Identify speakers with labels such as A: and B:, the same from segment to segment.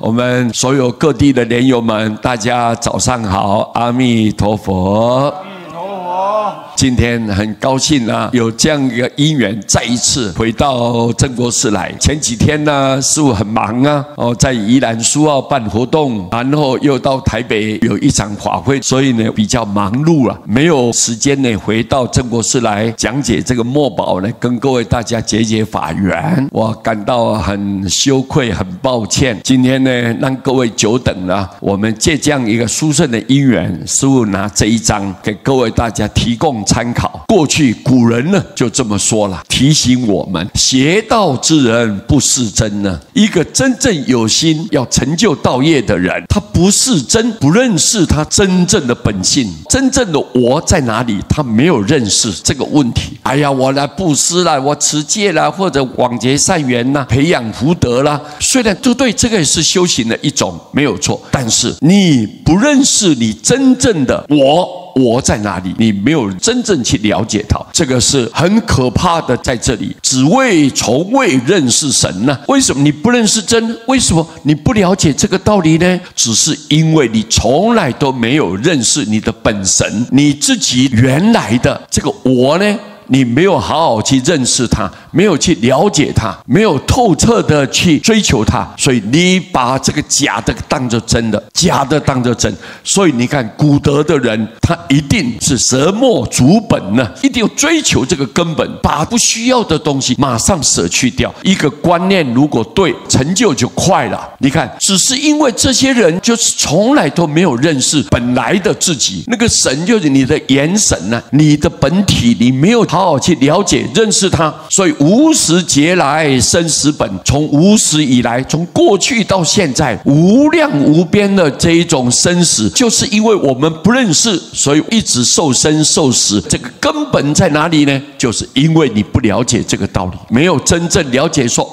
A: 我们所有各地的莲友们，大家早上好，阿弥陀佛。今天很高兴啊，有这样一个因缘，再一次回到正国寺来。前几天呢，师父很忙啊，在宜兰苏澳办活动，然后又到台北有一场法会，所以呢比较忙碌了，没有时间呢回到正国寺来讲解这个墨宝呢，跟各位大家解解法缘。我感到很羞愧，很抱歉，今天呢让各位久等了。我们借这样一个殊胜的因缘，师父拿这一章给各位大家提供参考。过去古人呢就这么说了，提醒我们邪道之人不是真呢。一个真正有心要成就道业的人，他不是真，不认识他真正的本性，真正的我在哪里，他没有认识这个问题。哎呀，我来布施啦，我持戒啦，或者广结善缘啦，培养福德啦，虽然都对，这个也是修行的一种，没有错。但是你不认识你真正的我在哪里？你没有真正去了解它，这个是很可怕的。在这里，从未认识神呢？为什么你不认识真？为什么你不了解这个道理呢？只是因为你从来都没有认识你的本神，你自己原来的这个我呢？你没有好好去认识它，没有去了解它，没有透彻的去追求它，所以你把这个假的当作真的，假的当作真。所以你看古德的人，他一定是舍末逐本呢，一定要追求这个根本，把不需要的东西马上舍去掉。一个观念如果对，成就就快了。你看，只是因为这些人就是从来都没有认识本来的自己，那个神就是你的元神呢，你的本体，你没有好好去了解认识它，所以无始劫来生死本，从无始以来，从过去到现在，无量无边的这一种生死，就是因为我们不认识，所以一直受生受死。这个根本在哪里呢？就是因为你不了解这个道理，没有真正了解说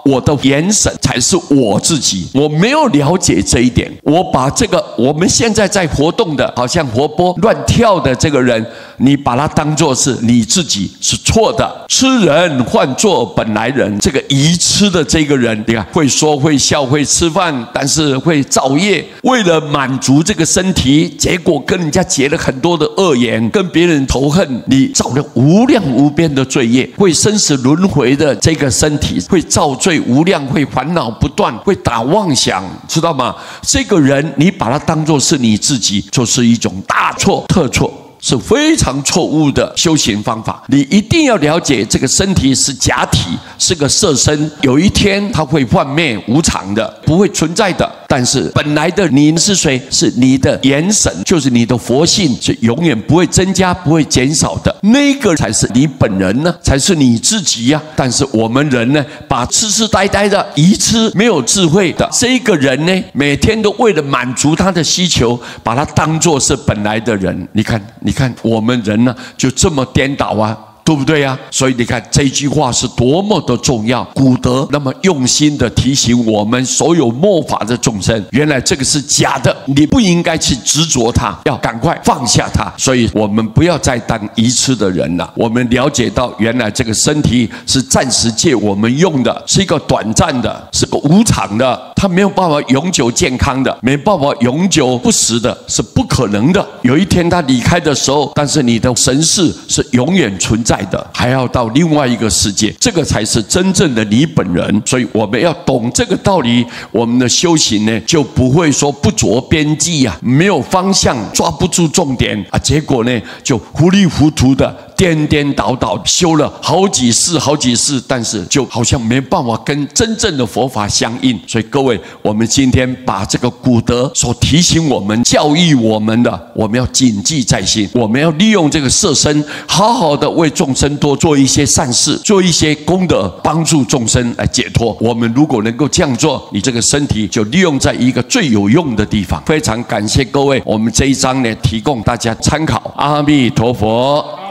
A: 我的元神才是我自己，我没有了解这一点。我把这个我们现在在活动的，好像活泼乱跳的这个人，你把它当作是你自己，是错的。痴人换作本来人，这个愚痴的这个人，你看会说会笑会吃饭，但是会造业，为了满足这个身体，结果跟人家结了很多的恶缘，跟别人仇恨，你造了无量无边的罪业，会生死轮回的这个身体会造罪无量，会烦恼不断，会打妄想，知道吗？这个人你把他当作是你自己，就是一种大错特错，是非常错误的修行方法。你一定要了解，这个身体是假体，是个色身，有一天它会幻灭无常的，不会存在的。但是本来的你是谁？是你的元神，就是你的佛性，是永远不会增加不会减少的，那个才是你本人呢，才是你自己呀。但是我们人呢，把痴痴呆呆的愚痴没有智慧的这个人呢，每天都为了满足他的需求，把他当作是本来的人。你看我们人呢就这么颠倒啊，对不对呀？所以你看这句话是多么的重要。古德那么用心的提醒我们所有末法的众生，原来这个是假的，你不应该去执着它，要赶快放下它。所以我们不要再当愚痴的人了。我们了解到，原来这个身体是暂时借我们用的，是一个短暂的，是个无常的，它没有办法永久健康的，没办法永久不死的，是不可能的。有一天它离开的时候，但是你的神识是永远存在的，还要到另外一个世界，这个才是真正的你本人。所以我们要懂这个道理，我们的修行呢就不会说不着边际啊，没有方向，抓不住重点啊，结果呢就糊里糊涂的颠颠倒倒修了好几世，但是就好像没办法跟真正的佛法相应。所以各位，我们今天把这个古德所提醒我们、教育我们的，我们要谨记在心。我们要利用这个色身，好好的为众生多做一些善事，做一些功德，帮助众生来解脱。我们如果能够这样做，你这个身体就利用在一个最有用的地方。非常感谢各位，我们这一章呢提供大家参考。阿弥陀佛。